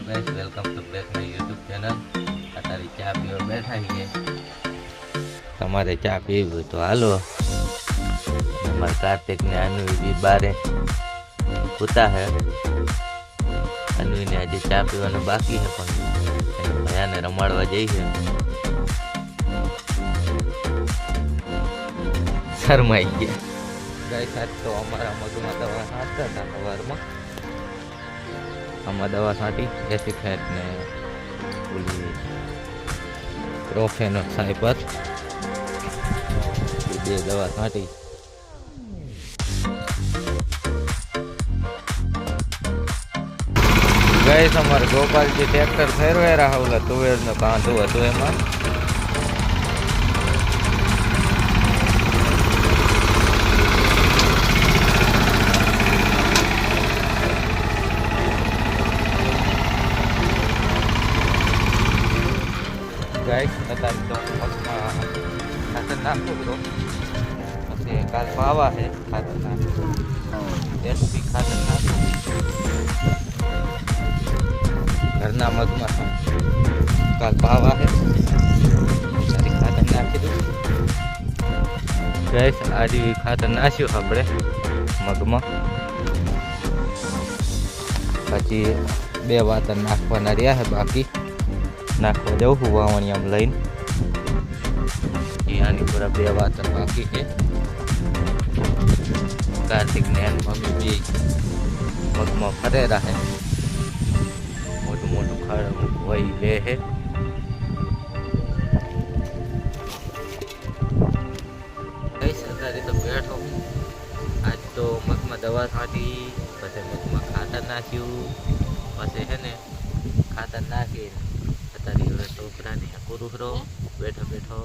Guys welcome to back my YouTube channel. अतारे चा पीवा बैठा छे। तमारे चा पीवी होय तो हालो। हमारे कार्तिक ने अनुई भी बारे होता है। अनुई ने आज चा पीवानुं बाकी है पण एने भया ने रमाडवा जई है। शरमाई गया। गाइस आज तो हमारा मगमा दवा छांटता था सवारमां। आमां दवा छांटी एसिफेट ने ओली प्रोफेनोक्साइपर बे दवा छांटी। गाइस हमारे गोपाल जी ट्रेक्टर फेरवे रहा ओला तुवेर नो कांधो हतो एमां। गाइस अतारे तो मगमां खातर नाखो तो पछी काल पावा है खातर नाखो एसपी खातर नाखो घरना मगमां काल पावा है सारी खातर नाखी दो। गाइस आज भी खातर नाख्यो आपणे मगमां पछी बे वातर नाखवाना रह्या है बाकी नाखवा जाऊँ हूँ वावणियाम लईने। आनी पूरा बे वातर बाकी है। कार्तिक ने मम्मी भी मगमा फरेरा है मोटू मोटू खड़ वही ले है। अत्यारे तो बैठो हूँ। आज तो मगमा दवा छांटी पछी मगमा खातर नाख्यु पछी है ने खातर नाखी अतारे छोकरा ने पूरो बैठो बैठो